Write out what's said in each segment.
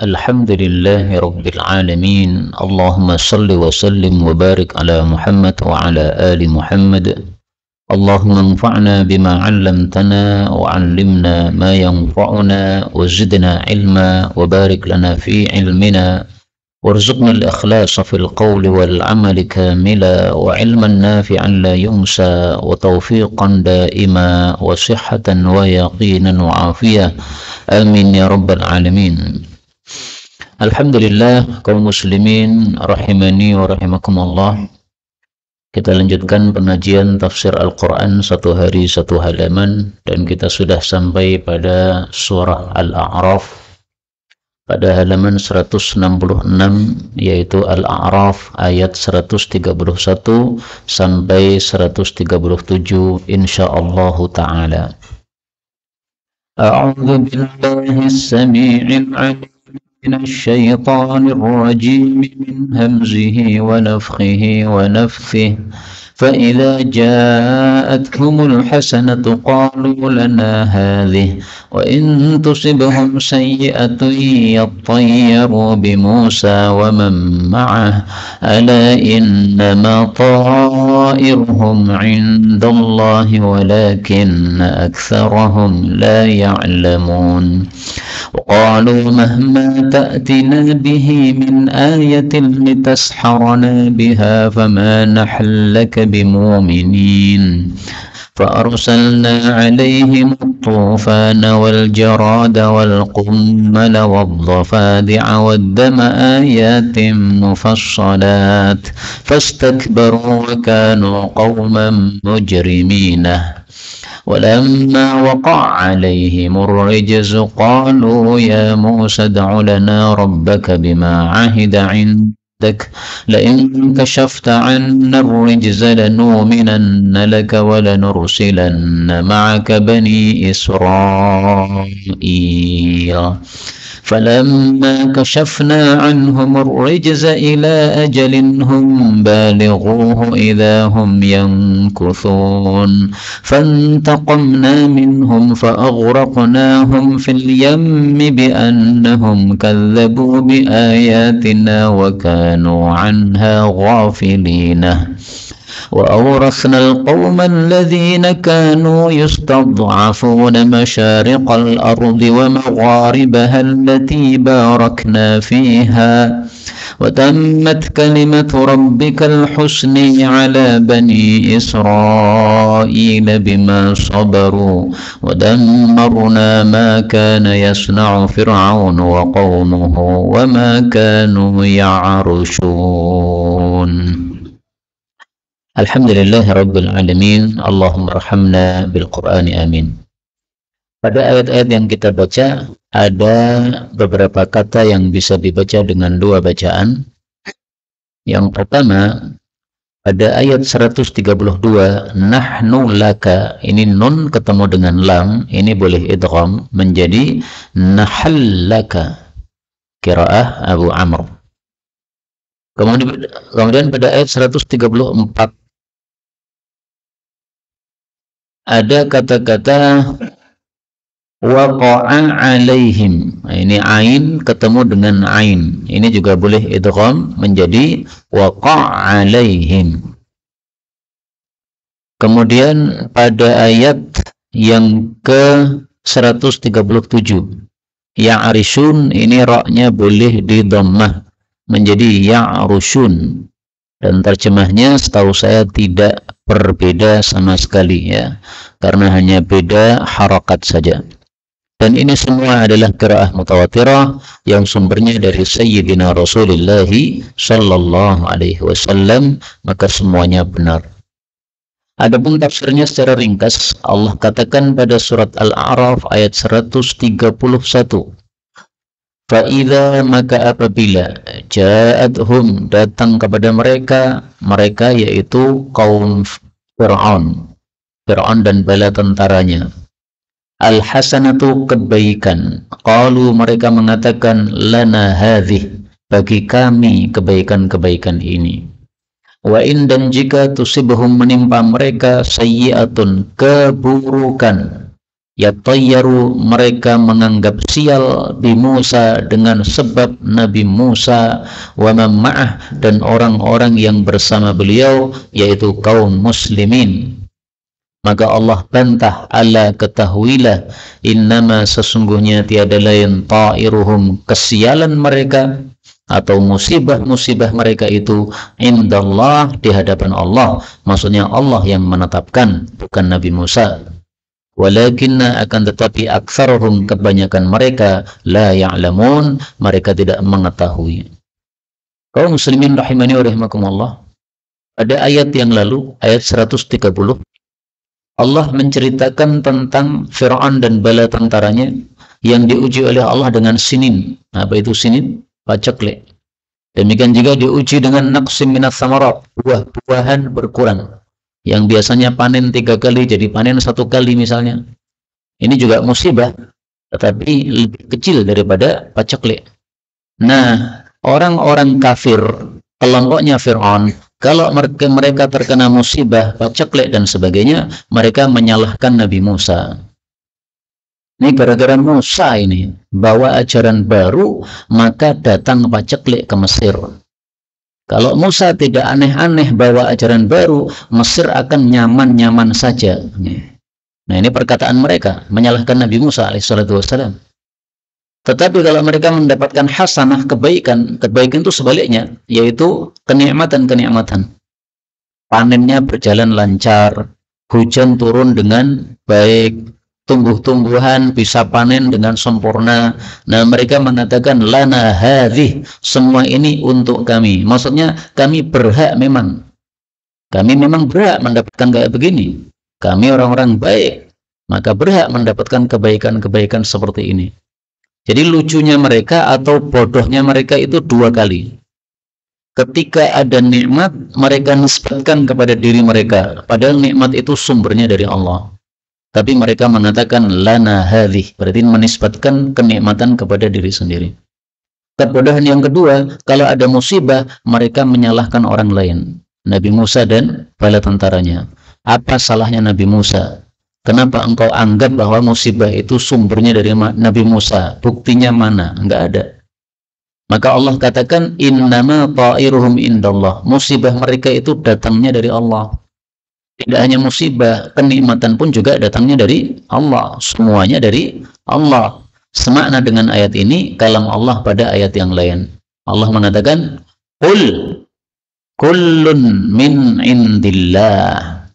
الحمد لله رب العالمين اللهم صل وسلم وبارك على محمد وعلى آل محمد اللهم انفعنا بما علمتنا وعلمنا ما ينفعنا وزدنا علما وبارك لنا في علمنا وارزقنا الإخلاص في القول والعمل كاملا وعلما نافعا لا ينسى وتوفيقا دائما وصحة ويقينا وعافية آمين يا رب العالمين. Alhamdulillah kaum muslimin rahimani wa rahimakumullah. Kita lanjutkan pengajian tafsir Al-Quran satu hari satu halaman, dan kita sudah sampai pada surah Al-A'raf pada halaman 166, yaitu Al-A'raf ayat 131 sampai 137 insyaallah ta'ala. A'udzu billahi as-sami'il 'alim من الشيطان الرجيم من همزه ونفخه ونفثه فإذا جاءتهم الحسنة قالوا لنا هذه وإن تصبهم سيئة يطيروا بموسى ومن معه ألا إنما طائرهم عند الله ولكن أكثرهم لا يعلمون وقالوا مهما تأتنا به من آية لتسحرنا بها فما نحن لك بمؤمنين فأرسلنا عليهم الطوفان والجراد والقمل والضفادع والدم آيات مفصلات فاستكبروا وكانوا قوما مجرمين ولما وقع عليهم الرجز قالوا يا موسى ادع لنا ربك بما عهد عندك لئن كشفت عنا الرجز لنؤمنن لك ولنرسلن معك بني إسرائيل فلما كشفنا عنهم الرجز إلى أجل هم بالغوه إذا هم ينكثون فانتقمنا منهم فأغرقناهم في اليم بأنهم كذبوا بآياتنا وكانوا عنها غافلين وأورثنا القوم الذين كانوا يستضعفون مشارق الأرض ومغاربها التي باركنا فيها وتمت كلمة ربك الحسن على بني إسرائيل بما صبروا ودمرنا ما كان يصنع فرعون وقومه وما كانوا يعرشون. Alhamdulillah Rabbil Alamin. Allahumma rahamna bil Qur'ani amin. Pada ayat-ayat yang kita baca, ada beberapa kata yang bisa dibaca dengan dua bacaan. Yang pertama, pada ayat 132, nahnu laka, ini nun ketemu dengan lam, ini boleh idgham menjadi nahal laka, qiraah Abu Amr. Kemudian pada ayat 134 ada kata-kata waqa'a alaihim. Ini ain ketemu dengan ain. Ini juga boleh idgham menjadi waqa'a alaihim. Kemudian pada ayat yang ke 137 ya'rishun, ini ra-nya boleh didhammah menjadi ya'rushun, dan terjemahnya setahu saya tidak berbeda sama sekali ya, karena hanya beda harakat saja. Dan ini semua adalah qiraah mutawatirah yang sumbernya dari Sayyidina Rasulullah sallallahu alaihi wasallam, maka semuanya benar. Adapun tafsirnya secara ringkas, Allah katakan pada surat Al-A'raf ayat 131, Fa'idha, maka apabila ja'adhum, datang kepada mereka yaitu kaum Fir'aun dan bala tentaranya, al-hasanatu, kebaikan, qalu, mereka mengatakan, lana hadhih, bagi kami kebaikan-kebaikan ini, wa in, dan jika tusibhum, menimpa mereka, sayyi'atun, keburukan, Yatayyaru, mereka menganggap sial bi Musa dengan sebab Nabi Musa, wa man ma'ah, dan orang-orang yang bersama beliau, yaitu kaum muslimin. Maka Allah bantah, ala ketahuilah, innama, sesungguhnya tiada lain, ta'iruhum, kesialan mereka atau musibah-musibah mereka itu, indallah, di hadapan Allah. Maksudnya Allah yang menetapkan, bukan Nabi Musa. Walakinna, akan tetapi, aktsaruhum, kebanyakan mereka, la ya'lamun, mereka tidak mengetahui. Kaum muslimin rahimani wa rahimakumullah, pada ayat yang lalu, ayat 130, Allah menceritakan tentang Fir'aun dan bala tentaranya yang diuji oleh Allah dengan sinin. Apa itu sinin? Paceklik. Demikian juga diuji dengan naqsim minas samarat, buah-buahan berkurang. Yang biasanya panen 3 kali jadi panen 1 kali misalnya. Ini juga musibah, tetapi lebih kecil daripada paceklik. Nah, orang-orang kafir, kelompoknya Fir'aun, kalau mereka terkena musibah, paceklik dan sebagainya, mereka menyalahkan Nabi Musa. Ini gara-gara Musa ini bawa ajaran baru, maka datang paceklik ke Mesir. Kalau Musa tidak aneh-aneh bawa ajaran baru, Mesir akan nyaman-nyaman saja. Nah, ini perkataan mereka menyalahkan Nabi Musa alaihissalam. Tetapi kalau mereka mendapatkan hasanah, kebaikan itu sebaliknya, yaitu kenikmatan. Panennya berjalan lancar, hujan turun dengan baik, tumbuh-tumbuhan bisa panen dengan sempurna. Nah, mereka mengatakan, lana hadhih, semua ini untuk kami. Maksudnya kami berhak memang. Kami memang berhak mendapatkan kayak begini. Kami orang-orang baik, maka berhak mendapatkan kebaikan-kebaikan seperti ini. Jadi lucunya mereka atau bodohnya mereka itu 2 kali. Ketika ada nikmat, mereka nisbatkan kepada diri mereka, padahal nikmat itu sumbernya dari Allah. Tapi mereka mengatakan lana hadhih, berarti menisbatkan kenikmatan kepada diri sendiri. Kebodohan yang kedua, kalau ada musibah, mereka menyalahkan orang lain, Nabi Musa dan bala tentaranya. Apa salahnya Nabi Musa? Kenapa engkau anggap bahwa musibah itu sumbernya dari Nabi Musa? Buktinya mana? Enggak ada. Maka Allah katakan, innama ta'iruhum indallah, musibah mereka itu datangnya dari Allah. Tidak hanya musibah, kenikmatan pun juga datangnya dari Allah. Semuanya dari Allah. Semakna dengan ayat ini kalam Allah pada ayat yang lain. Allah mengatakan, qul kullun min indillah.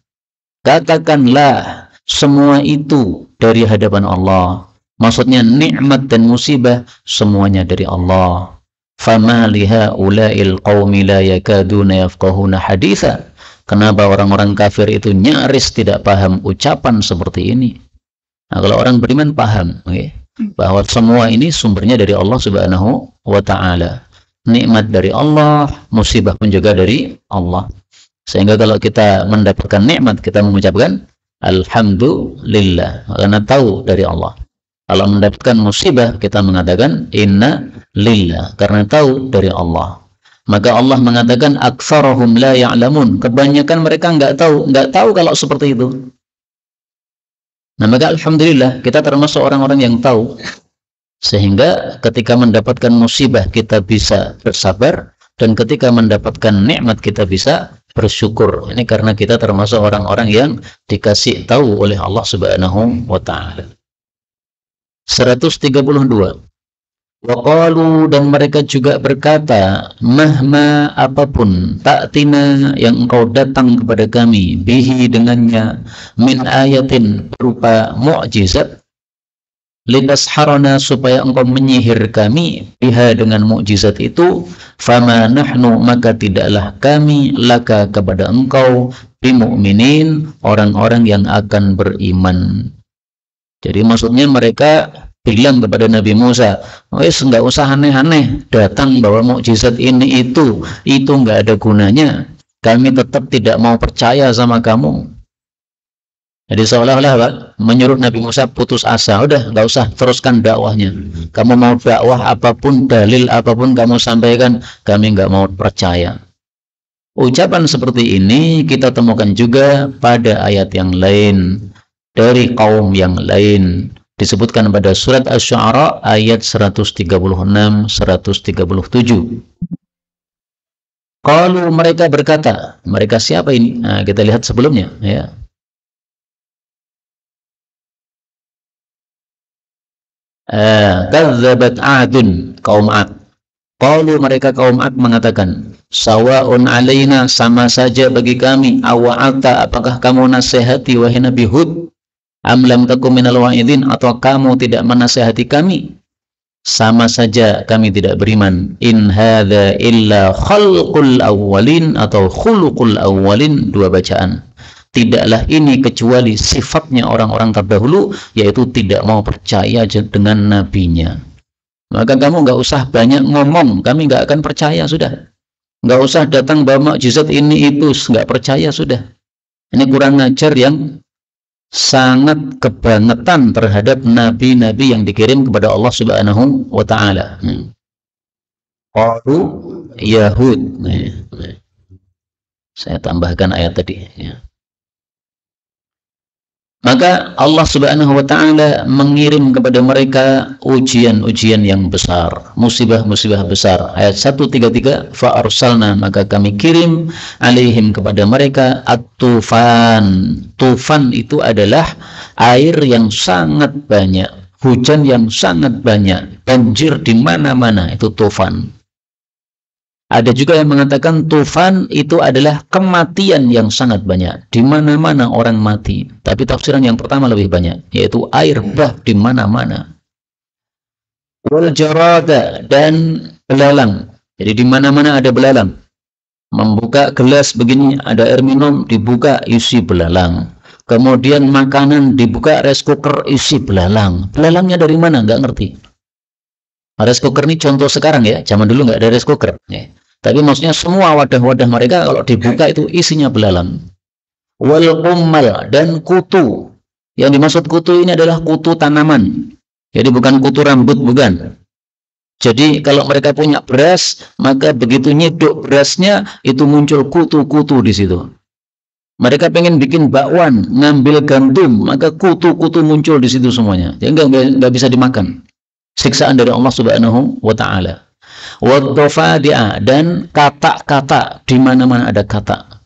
Katakanlah, semua itu dari hadapan Allah. Maksudnya nikmat dan musibah semuanya dari Allah. Fama lihaula'il qaumi la yakaduna yafqahuna haditha. Kenapa orang-orang kafir itu nyaris tidak paham ucapan seperti ini? Nah, kalau orang beriman paham, bahwa semua ini sumbernya dari Allah Subhanahu wa Ta'ala. Nikmat dari Allah, musibah pun juga dari Allah. Sehingga kalau kita mendapatkan nikmat, kita mengucapkan alhamdulillah, karena tahu dari Allah. Kalau mendapatkan musibah, kita mengatakan inna lillah, karena tahu dari Allah. Maka Allah mengatakan aktsarahum la ya'lamun, kebanyakan mereka enggak tahu kalau seperti itu. Nah, maka alhamdulillah kita termasuk orang-orang yang tahu, sehingga ketika mendapatkan musibah kita bisa bersabar, dan ketika mendapatkan nikmat kita bisa bersyukur. Ini karena kita termasuk orang-orang yang dikasih tahu oleh Allah Subhanahu wa Ta'ala. 132. Waqalu, dan mereka juga berkata, mahma, apapun, ta'tina, yang engkau datang kepada kami, bihi, dengannya, min ayatin, berupa mu'jizat, litasharana, supaya engkau menyihir kami, biha, dengan mu'jizat itu, fama nahnu, maka tidaklah kami, laka, kepada engkau, bimu'minin, orang-orang yang akan beriman. Jadi maksudnya mereka bilang kepada Nabi Musa, wes nggak usah aneh-aneh, datang bawa mukjizat ini itu nggak ada gunanya. Kami tetap tidak mau percaya sama kamu. Jadi seolah-olah menyuruh Nabi Musa putus asa, udah nggak usah teruskan dakwahnya. Kamu mau dakwah apapun, dalil apapun kamu sampaikan, kami nggak mau percaya. Ucapan seperti ini kita temukan juga pada ayat yang lain. dari kaum yang lain. Disebutkan pada surat Asy-Syu'ara ayat 136 137. Qalu, mereka berkata, mereka siapa ini? Nah, kita lihat sebelumnya ya. Kadzabat 'adun, kaum 'ad. Qalu, mereka kaum 'ad mengatakan, sawa'un 'alaina, sama saja bagi kami, awa'ata, apakah kamu nasihati wahai Nabi Hud, am lam takum minal wa'idin, atau kamu tidak menasihati kami, sama saja kami tidak beriman. In hadza illa khalqul awwalin atau khuluqul awwalin, dua bacaan. Tidaklah ini kecuali sifatnya orang-orang terdahulu, yaitu tidak mau percaya dengan nabinya. Maka kamu nggak usah banyak ngomong, kami nggak akan percaya, sudah. Nggak usah datang bawa mukjizat ini itu, nggak percaya, sudah. Ini kurang ajar yang sangat kebangetan terhadap nabi-nabi yang dikirim kepada Allah Subhanahu wa taala. Qalu Yahud. Saya tambahkan ayat tadi ya. Maka Allah Subhanahu wa taala mengirim kepada mereka ujian-ujian yang besar, musibah-musibah besar. Ayat 133, fa arsalna, maka kami kirim alaihim kepada mereka at-tufan. Tufan itu adalah air yang sangat banyak, hujan yang sangat banyak, banjir di mana-mana, itu tufan. Ada juga yang mengatakan tufan itu adalah kematian yang sangat banyak. Di mana-mana orang mati. Tapi tafsiran yang pertama lebih banyak, yaitu air bah di mana-mana. Wal jarada, dan belalang. Jadi di mana-mana ada belalang. Membuka gelas begini, ada air minum, dibuka isi belalang. Kemudian makanan dibuka, rice cooker isi belalang. Belalangnya dari mana? Nggak ngerti. Rice cooker ini contoh sekarang ya. Zaman dulu nggak ada rice cooker. Ya. Tapi maksudnya semua wadah-wadah mereka kalau dibuka itu isinya belalang. Wal qummal, dan kutu. Yang dimaksud kutu ini adalah kutu tanaman. Jadi bukan kutu rambut, bukan. Jadi kalau mereka punya beras, maka begitu nyedok berasnya itu muncul kutu-kutu di situ. Mereka pengen bikin bakwan, ngambil gandum, maka kutu-kutu muncul di situ semuanya. Jadi nggak bisa dimakan. Siksaan dari Allah Subhanahu wa taala. Wadhafadi'a, dan kata-kata, di mana-mana ada kata.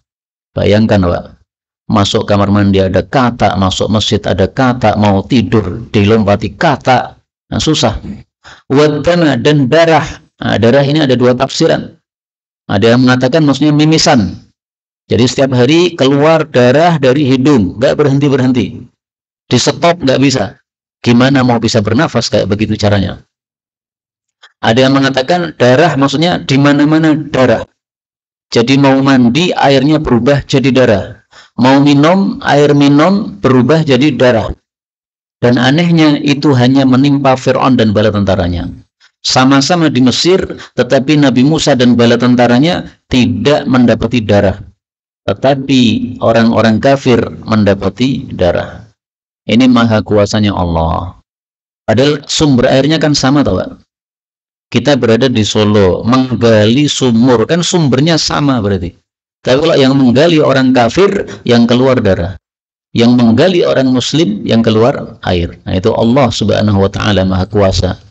Bayangkan, Pak, masuk kamar mandi ada kata, masuk masjid ada kata, mau tidur dilompati kata. Nah, susah. Wadana, dan darah. Nah, darah ini ada dua tafsiran. Ada yang mengatakan maksudnya mimisan. Jadi setiap hari keluar darah dari hidung, nggak berhenti-berhenti. Di stop nggak bisa. Gimana mau bisa bernafas kayak begitu caranya? Ada yang mengatakan darah maksudnya di mana-mana darah. Jadi mau mandi airnya berubah jadi darah. Mau minum, air minum berubah jadi darah. Dan anehnya itu hanya menimpa Fir'aun dan bala tentaranya. Sama-sama di Mesir, tetapi Nabi Musa dan bala tentaranya tidak mendapati darah. Tetapi orang-orang kafir mendapati darah. Ini maha kuasanya Allah. Padahal sumber airnya kan sama, tahu Pak? Kita berada di Solo, menggali sumur, kan sumbernya sama berarti. Tapi kalau yang menggali orang kafir, yang keluar darah. Yang menggali orang muslim, yang keluar air. Nah, itu Allah Subhanahu wa taala maha kuasa.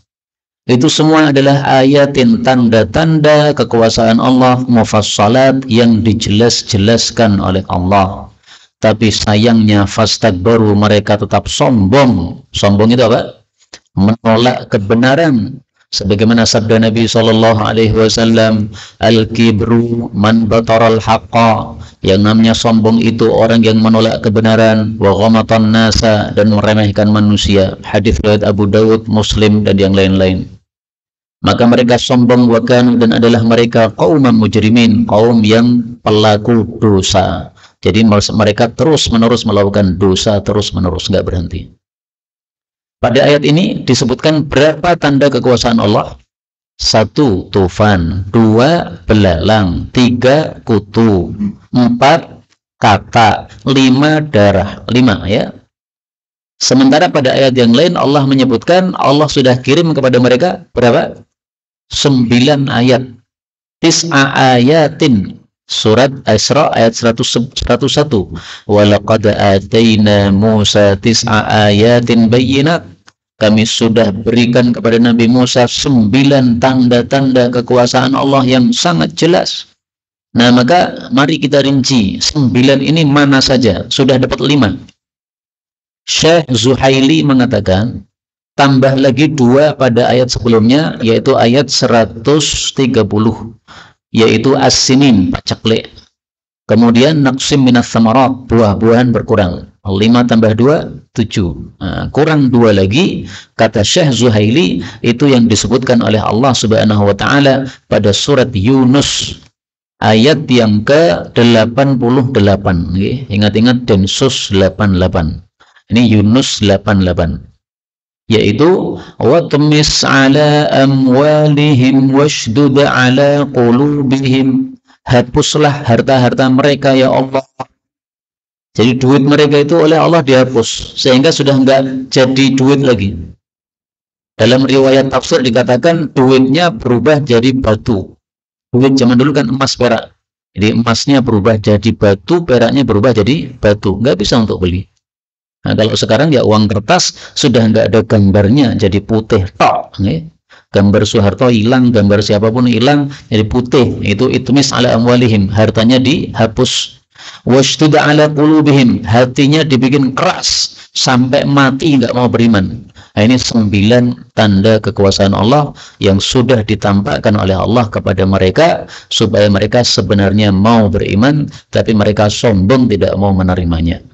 Itu semua adalah ayatin, tanda-tanda kekuasaan Allah, mufassalat, yang dijelas-jelaskan oleh Allah. Tapi sayangnya fastakbaru, mereka tetap sombong. Sombong itu apa? Menolak kebenaran. Sebagaimana sabda Nabi SAW, al-kibru man bataral haqqa, yang namanya sombong itu orang yang menolak kebenaran, wa ghamatan nasa, dan meremehkan manusia. Hadis riwayat Abu Dawud, Muslim, dan yang lain-lain. Maka mereka sombong, wakan, dan adalah mereka qauman mujrimin, kaum yang pelaku dosa. Jadi mereka terus-menerus melakukan dosa, terus-menerus, nggak berhenti. Pada ayat ini disebutkan berapa tanda kekuasaan Allah? 1, tufan. 2, belalang. 3, kutu. 4, kata. 5, darah. 5 ya. Sementara pada ayat yang lain Allah menyebutkan Allah sudah kirim kepada mereka berapa? 9 ayat. Tis'a ayatin. Surat Isra ayat 101. Walaqad ataina Musa tis'a ayatin bayyinat. Kami sudah berikan kepada Nabi Musa 9 tanda-tanda kekuasaan Allah yang sangat jelas. Nah, maka mari kita rinci 9 ini mana saja. Sudah dapat 5. Syekh Zuhaili mengatakan tambah lagi 2 pada ayat sebelumnya, yaitu ayat 130, yaitu as-sinin, paceklik. Kemudian naqsim minas samarat, buah-buahan berkurang. 5 tambah 2, 7. Nah, kurang 2 lagi, kata Syekh Zuhaili, itu yang disebutkan oleh Allah Subhanahu wa taala pada surat Yunus ayat yang ke-88. Ingat-ingat Densus 88. Ini Yunus 88. Yaitu watmis ala amwalihim washdud ala qulubihim. Hapuslah harta-harta mereka ya Allah. Jadi duit mereka itu oleh Allah dihapus sehingga sudah enggak jadi duit lagi. Dalam riwayat tafsir dikatakan duitnya berubah jadi batu. Duit zaman dulu kan emas perak. Jadi emasnya berubah jadi batu, peraknya berubah jadi batu. Enggak bisa untuk beli. Nah, kalau sekarang ya uang kertas sudah enggak ada gambarnya, jadi putih tok. Gambar Soeharto hilang, gambar siapapun hilang, jadi putih. Itu itmis ala amwalihim, hartanya dihapus. Washdud ala qulubihim, hatinya dibikin keras sampai mati enggak mau beriman. Nah, ini 9 tanda kekuasaan Allah yang sudah ditampakkan oleh Allah kepada mereka supaya mereka sebenarnya mau beriman, tapi mereka sombong tidak mau menerimanya.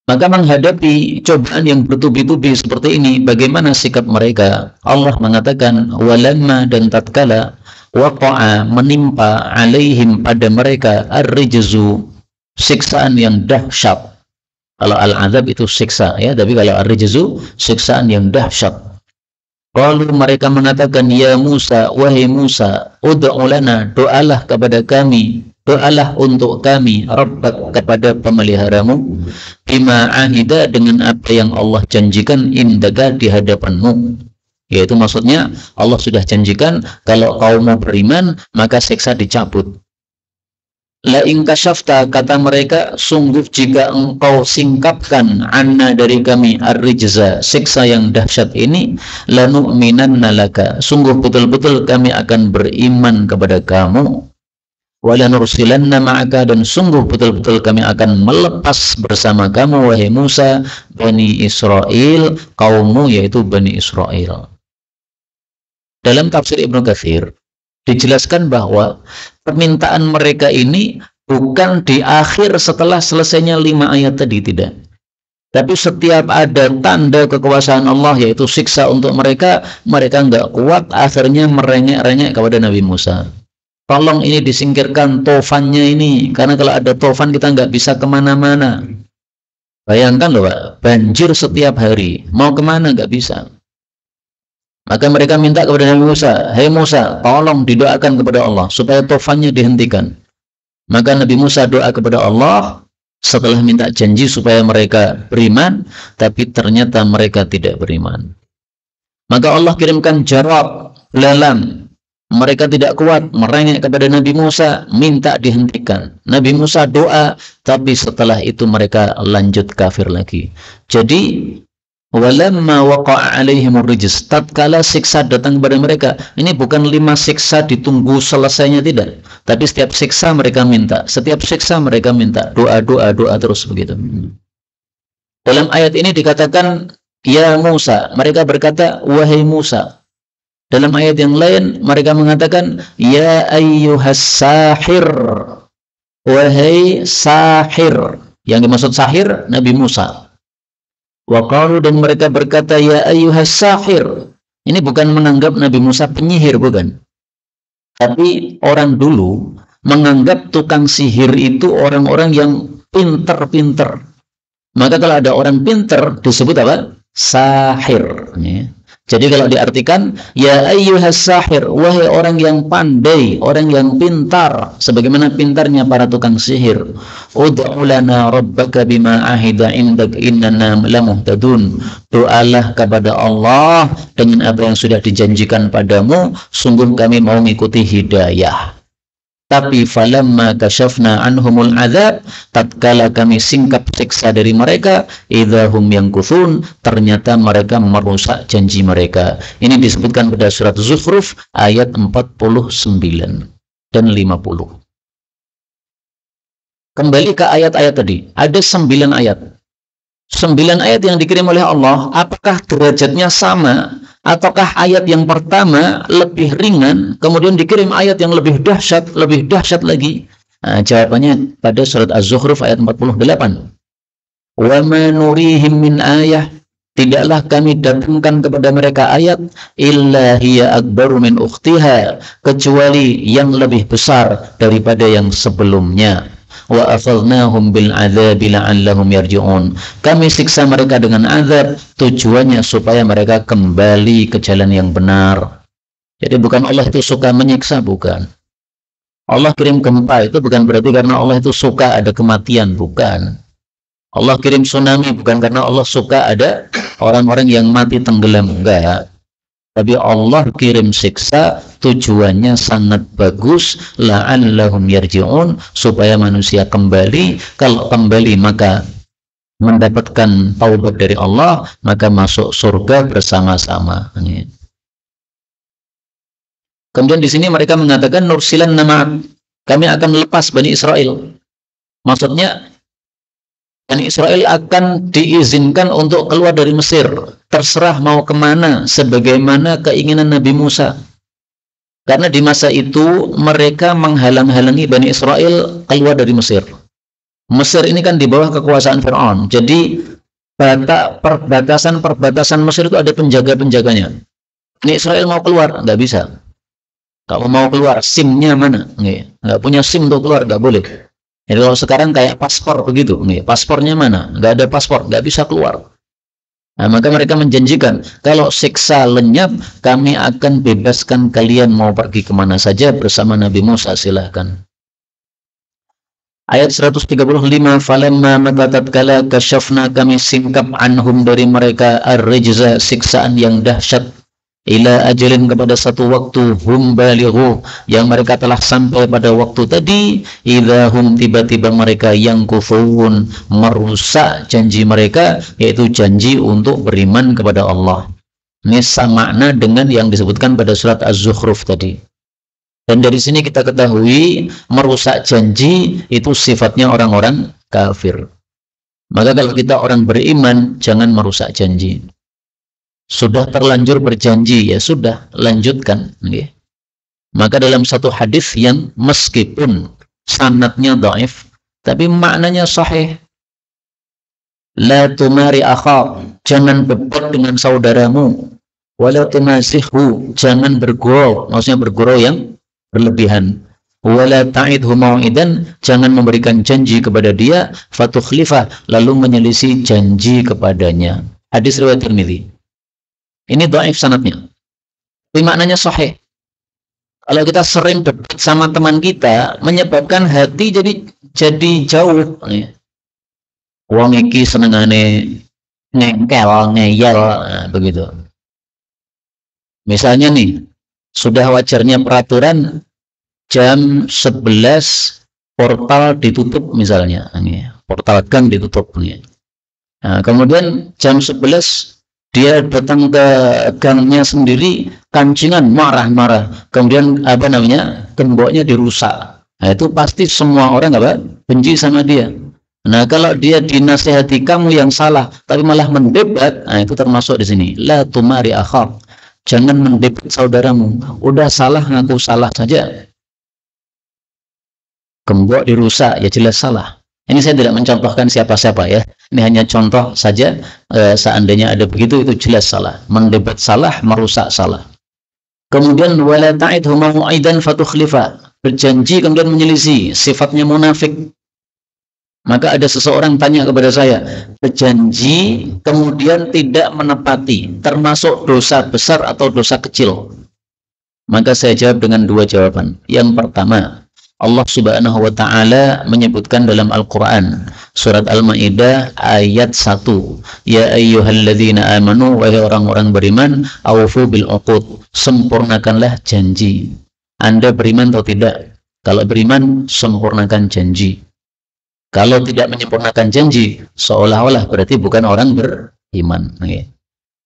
Maka menghadapi cobaan yang bertubi-tubi seperti ini, bagaimana sikap mereka? Allah mengatakan, walamma, dan tatkala waqa'a, menimpa, alaihim, pada mereka, ar-rijzu, siksaan yang dahsyat. Kalau al-azab itu siksa, ya, tapi kalau ar-rijzu, siksaan yang dahsyat. Kalau mereka mengatakan, ya Musa, wahai Musa, ud'u lana, doalah kepada kami, doalah untuk kami, Rabbak, kepada pemeliharamu, bima ahida, dengan apa yang Allah janjikan, indaka, di hadapanmu. Yaitu maksudnya Allah sudah janjikan kalau kau mau beriman maka siksa dicabut. La in kasyafta, kata mereka, sungguh jika engkau singkapkan anna, dari kami, ar-rijza, siksa yang dahsyat ini, lanu'minanna laka, sungguh betul-betul kami akan beriman kepada kamu. Wala nursilanna ma'aka, dan sungguh betul-betul kami akan melepas bersama kamu, wahai Musa, Bani Israel, kaummu, yaitu Bani Israel. Dalam tafsir Ibnu Katsir dijelaskan bahwa permintaan mereka ini bukan di akhir setelah selesainya 5 ayat tadi, tidak. Tapi setiap ada tanda kekuasaan Allah, yaitu siksa untuk mereka, mereka enggak kuat, akhirnya merengek-rengek kepada Nabi Musa. Tolong ini disingkirkan tofannya ini, karena kalau ada tofan kita nggak bisa kemana-mana. Bayangkan loh Pak, banjir setiap hari, mau kemana nggak bisa. Maka mereka minta kepada Nabi Musa, hei Musa, tolong didoakan kepada Allah supaya tofannya dihentikan. Maka Nabi Musa doa kepada Allah setelah minta janji supaya mereka beriman, tapi ternyata mereka tidak beriman. Maka Allah kirimkan jarab, belalang. Mereka tidak kuat, merengek kepada Nabi Musa, minta dihentikan. Nabi Musa doa, tapi setelah itu mereka lanjut kafir lagi. Jadi, walamma waqa'a alaihimur rijz, tatkala siksa datang kepada mereka, ini bukan 5 siksa ditunggu selesainya, tidak. Tapi setiap siksa mereka minta, setiap siksa mereka minta, doa terus begitu. Dalam ayat ini dikatakan, ya Musa, mereka berkata, wahai Musa. Dalam ayat yang lain mereka mengatakan, ya ayyuhas sahir, wahai sahir. Yang dimaksud sahir Nabi Musa. Wa qalu, dan mereka berkata, ya ayyuhas sahir. Ini bukan menganggap Nabi Musa penyihir, bukan. Tapi orang dulu menganggap tukang sihir itu orang-orang yang pinter-pinter. Maka kalau ada orang pinter disebut apa? Sahir. Jadi kalau diartikan, ya ayyuhas sahir, wahai orang yang pandai, orang yang pintar, sebagaimana pintarnya para tukang sihir. Ud'u lana rabbaka bima ahida indak innana lamuhtadun. Doalah kepada Allah dengan apa yang sudah dijanjikan padamu, sungguh kami mau mengikuti hidayah. Tapi falamma kasyafna anhumul adzab, tatkala kami singkap siksa dari mereka, idzahum yankuthun, ternyata mereka merusak janji mereka. Ini disebutkan pada surat Zukhruf ayat 49 dan 50. Kembali ke ayat-ayat tadi, ada 9 ayat. 9 ayat yang dikirim oleh Allah, apakah derajatnya sama? Ataukah ayat yang pertama lebih ringan, kemudian dikirim ayat yang lebih dahsyat lagi? Nah, jawabannya pada surat Az-Zukhruf ayat 48. Wa ma nurihim min ayah, tidaklah kami datangkan kepada mereka ayat illa hiya akbaru min ukhtiha, kecuali yang lebih besar daripada yang sebelumnya. Wa akhadnahum bil adzabi la'allahum yarji'un, kami siksa mereka dengan azab, tujuannya supaya mereka kembali ke jalan yang benar. Jadi bukan Allah itu suka menyiksa, bukan. Allah kirim gempa itu bukan berarti karena Allah itu suka ada kematian, bukan. Allah kirim tsunami bukan karena Allah suka ada orang-orang yang mati tenggelam, enggak. Tapi Allah kirim siksa tujuannya sangat bagus, la'allahum yarji'un, supaya manusia kembali. Kalau kembali maka mendapatkan taubat dari Allah, maka masuk surga bersama-sama. Kemudian di sini mereka mengatakan nursilan nama, kami akan lepas Bani Israel. Maksudnya Bani Israel akan diizinkan untuk keluar dari Mesir, terserah mau kemana, sebagaimana keinginan Nabi Musa. Karena di masa itu mereka menghalang-halangi Bani Israel keluar dari Mesir. Mesir ini kan di bawah kekuasaan Fir'aun. Jadi perbatasan Mesir itu ada penjaga-penjaganya. Bani Israel mau keluar, nggak bisa. Kalau mau keluar, SIM-nya mana? Nggak punya SIM untuk keluar, nggak boleh. Jadi kalau sekarang kayak paspor begitu, paspornya mana? Nggak ada paspor, nggak bisa keluar. Nah, maka mereka menjanjikan, kalau siksa lenyap, kami akan bebaskan kalian mau pergi kemana saja bersama Nabi Musa, silahkan. Ayat 135, falamma matatkala kasyafna, kami singkap anhum dari mereka ar-rijza, siksaan yang dahsyat, ila ajalin, kepada satu waktu, hum balighu, yang mereka telah sampai pada waktu tadi, idahum, tiba-tiba mereka yang kufurun, merusak janji mereka, yaitu janji untuk beriman kepada Allah. Ini sama makna dengan yang disebutkan pada surat Az-Zukhruf tadi. Dan dari sini kita ketahui merusak janji itu sifatnya orang-orang kafir. Maka kalau kita orang beriman, jangan merusak janji. Sudah terlanjur berjanji, ya sudah, lanjutkan. Maka dalam satu hadis yang meskipun sanadnya dhaif, tapi maknanya sahih, la tumari akhak, jangan debat dengan saudaramu, wala tunasihhu, jangan bergurau, maksudnya bergurau yang berlebihan, wala ta'idhu mau'idan, jangan memberikan janji kepada dia, fatukhlifah, lalu menyelisih janji kepadanya. Hadis riwayat Tirmidzi. Ini dhaif sanadnya, tapi maknanya sahih. Kalau kita sering debat sama teman kita, menyebabkan hati jadi jauh. Wong iki senengane ngengkel, ngeyel, nah, begitu. Misalnya nih, sudah wajarnya peraturan jam 11 portal ditutup misalnya, portal gang ditutup. Nah, kemudian jam 11 dia datang ke gangnya sendiri, kancingan, marah-marah. Kemudian gemboknya dirusak. Nah, itu pasti semua orang benci sama dia. Nah, kalau dia dinasihati kamu yang salah, tapi malah mendebat, nah itu termasuk di sini. La tumari akhak, jangan mendebat saudaramu. Udah salah, ngaku salah saja. Gembok dirusak, ya jelas salah. Ini saya tidak mencontohkan siapa-siapa ya. Ini hanya contoh saja. Seandainya ada begitu, itu jelas salah. Mendebat salah, merusak salah. Kemudian wala ta'idhu mau'idan fatukhlifa, berjanji kemudian menyelisih, sifatnya munafik. Maka ada seseorang tanya kepada saya, berjanji kemudian tidak menepati, termasuk dosa besar atau dosa kecil? Maka saya jawab dengan dua jawaban. Yang pertama, Allah Subhanahu wa ta'ala menyebutkan dalam Al-Quran surat Al-Ma'idah ayat 1, ya ayyuhalladzina amanu, wahai orang-orang beriman, awfu bil uqud, sempurnakanlah janji. Anda beriman atau tidak? Kalau beriman, sempurnakan janji. Kalau tidak menyempurnakan janji, seolah-olah berarti bukan orang beriman.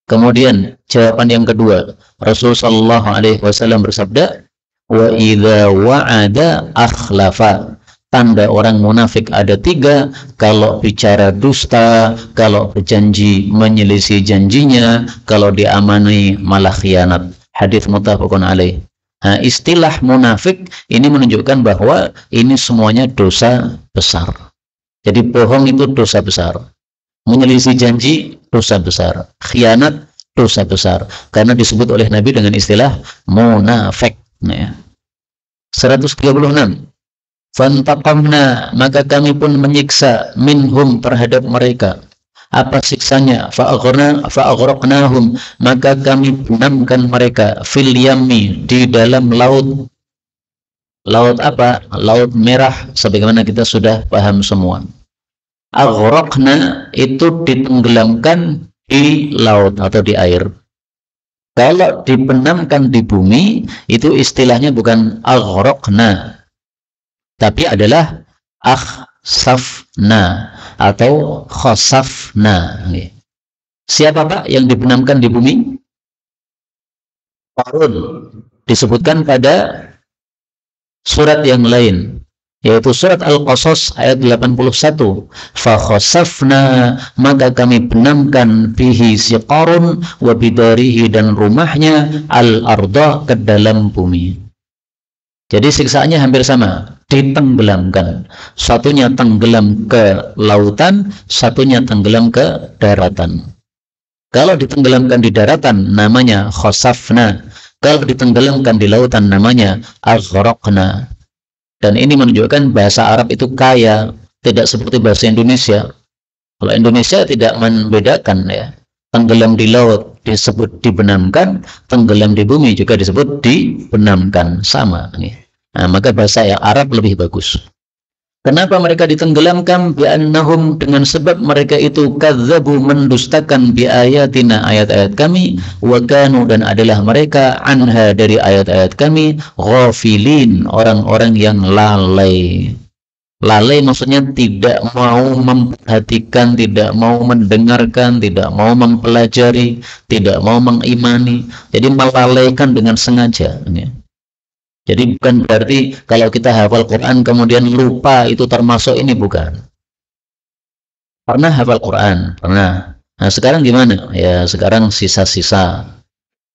Kemudian jawaban yang kedua, Rasulullah Shallallahu Alaihi Wasallam bersabda, wa idza wa'ada akhlafa. Tanda orang munafik ada 3, kalau bicara dusta, kalau berjanji menyelisih janjinya, kalau diamani malah khianat. Hadis muttafaqun alaih. Nah, istilah munafik ini menunjukkan bahwa ini semuanya dosa besar. Jadi bohong itu dosa besar, menyelisih janji dosa besar, khianat dosa besar, karena disebut oleh Nabi dengan istilah munafik. 136. Fantaqamna, maka kami pun menyiksa minhum, terhadap mereka. Apa siksanya? Fa'aghraqnahum, maka kami benamkan mereka fil yammi, di dalam laut. Laut apa? Laut merah, sebagaimana kita sudah paham semua. Aghraqna itu ditenggelamkan di laut atau di air. Kalau dibenamkan di bumi, itu istilahnya bukan aghraqna, tapi adalah akhsafna atau khosafna. Siapa Pak yang dibenamkan di bumi? Qarun. Disebutkan pada surat yang lain, yaitu surat Al-Qasas ayat 81. Fa khosafna, maka kami benamkan bihi si Qarun wa bidarihi, dan rumahnya, al-arda, ke dalam bumi. Jadi siksaannya hampir sama, ditenggelamkan. Satunya tenggelam ke lautan, satunya tenggelam ke daratan. Kalau ditenggelamkan di daratan namanya khosafna, kalau ditenggelamkan di lautan namanya aghraqna. Dan ini menunjukkan bahasa Arab itu kaya, tidak seperti bahasa Indonesia. Kalau Indonesia tidak membedakan, ya. Tenggelam di laut disebut dibenamkan, tenggelam di bumi juga disebut dibenamkan, sama. Nah, maka bahasa yang Arab lebih bagus. Kenapa mereka ditenggelamkan? Bi'annahum, dengan sebab mereka itu kadzabu, mendustakan, biayatina, ayat-ayat kami, wa kanu, dan adalah mereka, anha, dari ayat-ayat kami, ghafilin, orang-orang yang lalai. Lalai maksudnya tidak mau memperhatikan, tidak mau mendengarkan, tidak mau mempelajari, tidak mau mengimani. Jadi melalaikan dengan sengaja. Jadi bukan berarti kalau kita hafal Quran kemudian lupa, itu termasuk ini, bukan. Pernah hafal Quran? Pernah. Nah sekarang gimana? Ya sekarang sisa-sisa.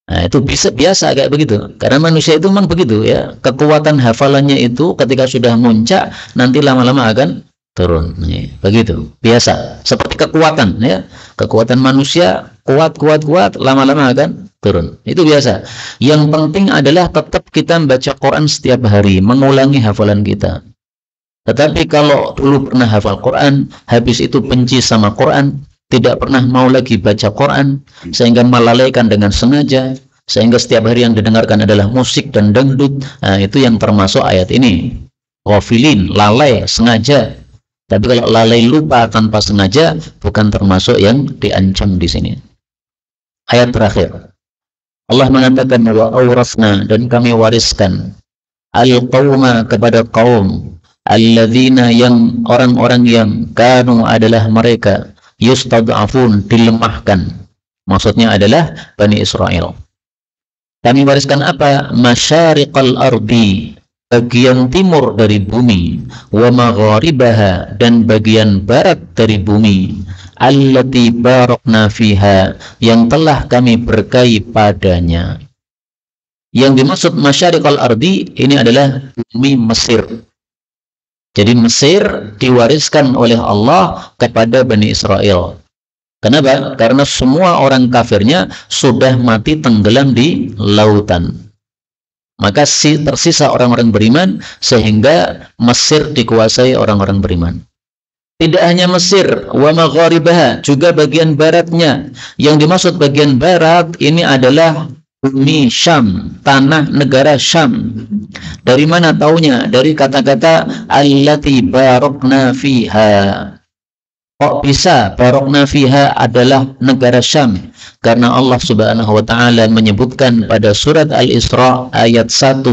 Nah itu biasa kayak begitu, karena manusia itu memang begitu, ya. Kekuatan hafalannya itu ketika sudah muncak, nanti lama-lama akan turun, begitu, biasa. Seperti kekuatan, ya, kekuatan manusia kuat, lama-lama akan turun, itu biasa. Yang penting adalah tetap kita membaca Quran setiap hari, mengulangi hafalan kita. Tetapi kalau dulu pernah hafal Quran, habis itu benci sama Quran, tidak pernah mau lagi baca Quran, sehingga melalaikan dengan sengaja, sehingga setiap hari yang didengarkan adalah musik dan dangdut. Nah, itu yang termasuk ayat ini. Ghafilin, lalai, sengaja. Tapi kalau lalai lupa tanpa sengaja, bukan termasuk yang diancam di sini. Ayat terakhir. Allah mengatakan, wa awrasna, dan kami wariskan, al-qawma, kepada kaum, alladzina, yang orang-orang yang, kanu, adalah mereka, yustad'afun, dilemahkan. Maksudnya adalah Bani Israel. Kami wariskan apa? Masyariqal ardi, bagian timur dari bumi, wa magharibaha, dan bagian barat dari bumi, allati barakna fiha, yang telah kami berkahi padanya. Yang dimaksud masyariqal ardi ini adalah bumi Mesir. Jadi Mesir diwariskan oleh Allah kepada Bani Israel. Kenapa? Karena semua orang kafirnya sudah mati tenggelam di lautan. Maka tersisa orang-orang beriman, sehingga Mesir dikuasai orang-orang beriman. Tidak hanya Mesir, wa magharibaha, juga bagian baratnya. Yang dimaksud bagian barat ini adalah bumi Syam, tanah negara Syam. Dari mana taunya? Dari kata-kata allati barakna fiha. Kok bisa barakna fiha adalah negara Syam? Karena Allah Subhanahu wa taala menyebutkan pada surat Al-Isra ayat 1,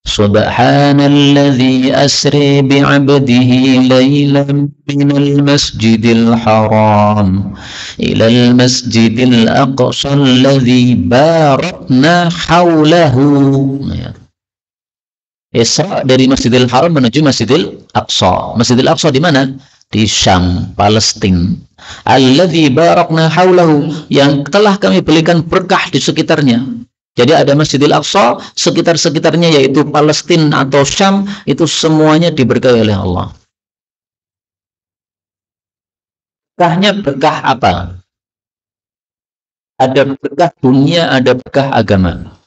Subhanalladzi asri bi'abdihi laylan minal masjidil haram ilal masjidil aqsa alladzi barakna haulahu. Isra dari Masjidil Haram menuju Masjidil Aqsa. Masjidil Aqsa di mana? Di Syam, Palestina. Alladzi barakna haulahu, yang telah kami berikan berkah di sekitarnya. Jadi ada Masjidil Aqsa, sekitar-sekitarnya yaitu Palestina atau Syam, itu semuanya diberkahi oleh Allah. Berkahnya berkah apa? Ada berkah dunia, ada berkah agama.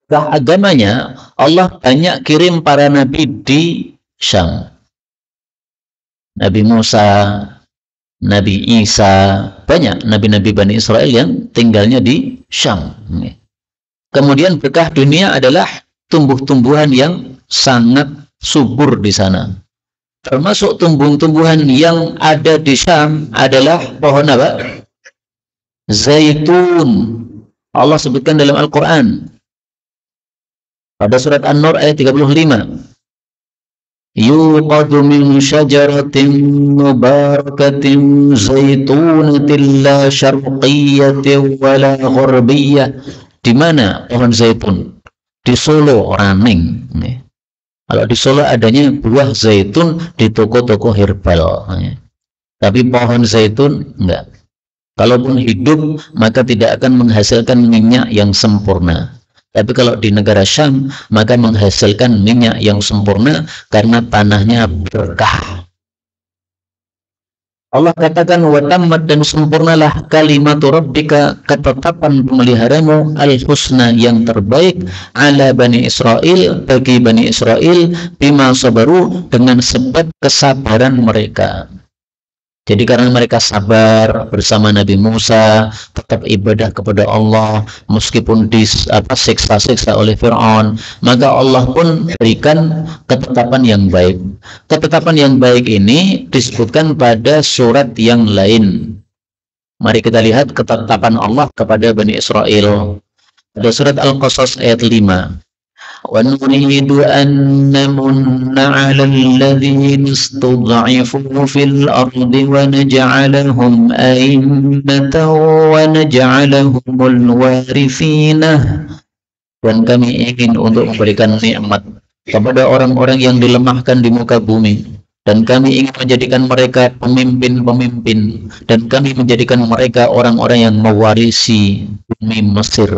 Berkah agamanya, Allah banyak kirim para nabi di Syam. Nabi Musa, Nabi Isa, banyak nabi-nabi Bani Israel yang tinggalnya di Syam. Kemudian berkah dunia adalah tumbuh-tumbuhan yang sangat subur di sana. Termasuk tumbuh-tumbuhan yang ada di Syam adalah pohon apa? Zaitun. Allah sebutkan dalam Al-Quran. Pada surat An-Nur ayat 35. Yuqadu min syajaratin mubarakatin zaitunatin la syarqiyyatin wala gharbiyyah. Di mana pohon zaitun? Di Solo, Raning. Kalau di Solo adanya buah zaitun di toko-toko herbal. Tapi pohon zaitun enggak. Kalaupun hidup, maka tidak akan menghasilkan minyak yang sempurna. Tapi kalau di negara Syam, maka menghasilkan minyak yang sempurna karena tanahnya berkah. Allah katakan, wa tammat, dan sempurnalah kalimatu rabbika, ketetapan pemeliharamu, al-husna, yang terbaik, ala Bani Israel, bagi Bani Israel, bima sabaru, dengan sebab kesabaran mereka. Jadi karena mereka sabar bersama Nabi Musa, tetap ibadah kepada Allah meskipun disiksa-siksa oleh Fir'aun, maka Allah pun berikan ketetapan yang baik. Ketetapan yang baik ini disebutkan pada surat yang lain. Mari kita lihat ketetapan Allah kepada Bani Israel. Pada surat Al-Qasas ayat 5. وَنُرِيدُ أَن نَّمُنَّ عَلَى الَّذِينَ اسْتُضْعِفُوا فِي الْأَرْضِ وَنَجْعَلَهُمْ أَئِمَّةً وَنَجْعَلَهُمُ الْوَارِثِينَ. Dan kami ingin untuk memberikan nikmat kepada orang-orang yang dilemahkan di muka bumi, dan kami ingin menjadikan mereka pemimpin-pemimpin, dan kami menjadikan mereka orang-orang yang mewarisi bumi Mesir.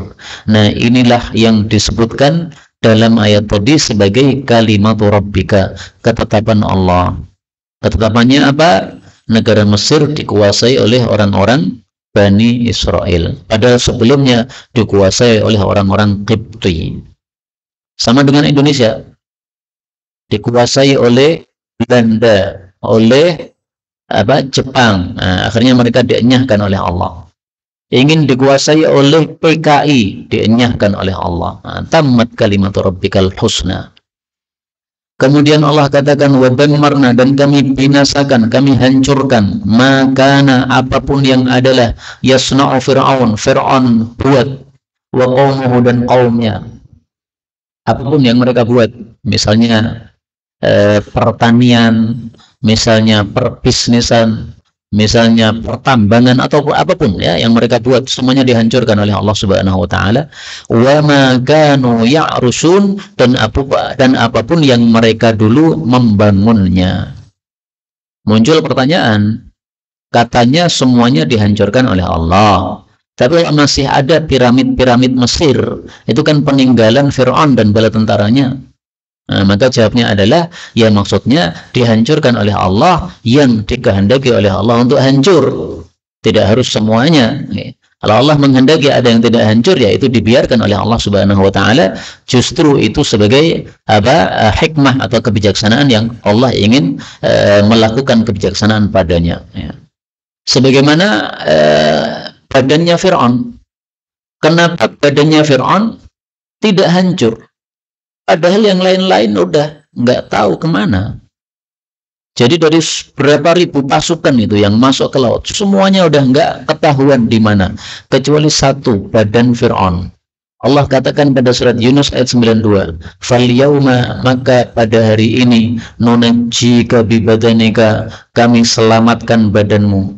Nah, inilah yang disebutkan dalam ayat tadi sebagai kalimatu rabbika, ketetapan Allah. Ketetapannya apa? Negara Mesir dikuasai oleh orang-orang Bani Israel. Padahal sebelumnya dikuasai oleh orang-orang Qibti. Sama dengan Indonesia. Dikuasai oleh Belanda, oleh Jepang. Nah, akhirnya mereka dienyahkan oleh Allah. Ingin dikuasai oleh PKI, dienyahkan oleh Allah. Tamat kalimatu rabbikal husna. Kemudian Allah katakan, wa dammarna, dan kami binasakan, kami hancurkan, makana, apapun yang adalah yasna'u Fir'aun buat, wa qaumuhu, dan kaumnya. Apapun yang mereka buat, misalnya pertanian, misalnya perbisnisan, misalnya pertambangan, atau apapun ya yang mereka buat, semuanya dihancurkan oleh Allah Subhanahu wa taala. Wa ma kanu ya'rusun, dan apapun yang mereka dulu membangunnya. Muncul pertanyaan, katanya semuanya dihancurkan oleh Allah, tapi masih ada piramid-piramid Mesir, itu kan peninggalan Fir'aun dan bala tentaranya. Nah, maka jawabnya adalah, ya maksudnya dihancurkan oleh Allah yang dikehendaki oleh Allah untuk hancur. Tidak harus semuanya. Kalau Allah menghendaki ada yang tidak hancur, ya itu dibiarkan oleh Allah Subhanahu wa taala. Justru itu sebagai hikmah atau kebijaksanaan yang Allah ingin melakukan kebijaksanaan padanya. Ya. Sebagaimana badannya Fir'aun. Kenapa badannya Fir'aun tidak hancur? Padahal yang lain-lain udah nggak tahu kemana. Jadi dari berapa ribu pasukan itu yang masuk ke laut, semuanya udah nggak ketahuan di mana, kecuali satu, badan Fir'aun. Allah katakan pada surat Yunus ayat 92, "Fal yauma," maka pada hari ini, "nunajjika bi badanika," kami selamatkan badanmu,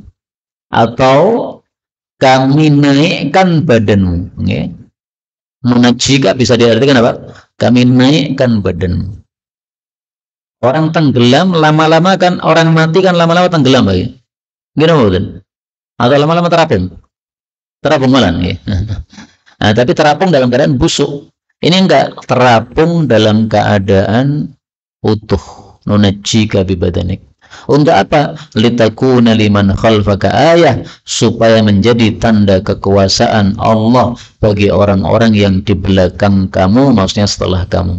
atau kami naikkan badanmu. Okay? Nunajjika bisa diartikan apa? Kami naikkan badanmu. Orang tenggelam lama-lama kan, orang mati kan lama-lama tenggelam lagi. Gimana betul? Atau lama-lama terapung. Terapung malah. Ya. Nah, tapi terapung dalam keadaan busuk. Ini enggak, terapung dalam keadaan utuh. Nunajjika bi badanik. Untuk apa? Litakuna liman khalfaka ayah, supaya menjadi tanda kekuasaan Allah bagi orang-orang yang di belakang kamu, maksudnya setelah kamu.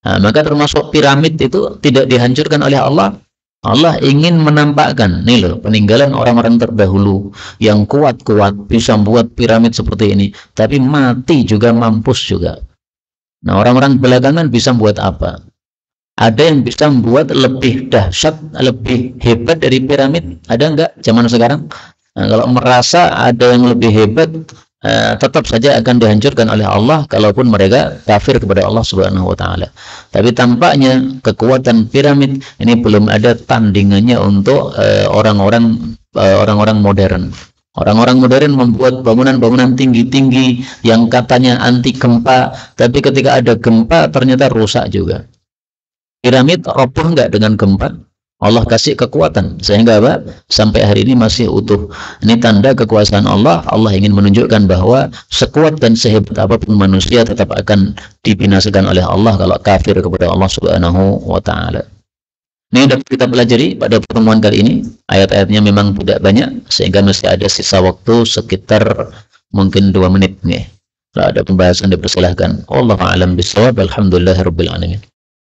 Nah, maka termasuk piramid itu tidak dihancurkan oleh Allah. Allah ingin menampakkan, nih loh, peninggalan orang-orang terdahulu yang kuat-kuat bisa membuat piramid seperti ini, tapi mati juga, mampus juga. Nah, orang-orang belakangan bisa membuat apa? Ada yang bisa membuat lebih dahsyat, lebih hebat dari piramid? Ada enggak zaman sekarang? Nah, kalau merasa ada yang lebih hebat, tetap saja akan dihancurkan oleh Allah kalaupun mereka kafir kepada Allah Subhanahu wa taala. Tapi tampaknya kekuatan piramid ini belum ada tandingannya untuk orang-orang modern. Orang-orang modern membuat bangunan-bangunan tinggi-tinggi yang katanya anti gempa, tapi ketika ada gempa ternyata rusak juga. Piramid roboh enggak dengan gempa? Allah kasih kekuatan sehingga apa? Sampai hari ini masih utuh. Ini tanda kekuasaan Allah. Allah ingin menunjukkan bahwa sekuat dan sehebat apapun manusia tetap akan dibinasakan oleh Allah kalau kafir kepada Allah Subhanahu wa taala. Ini sudah kita pelajari pada pertemuan kali ini. Ayat-ayatnya memang tidak banyak sehingga masih ada sisa waktu sekitar mungkin 2 menit nih. Kalau ada pembahasan dipersilahkan. Wallahu a'lam bishawab. Alhamdulillahirabbil alamin.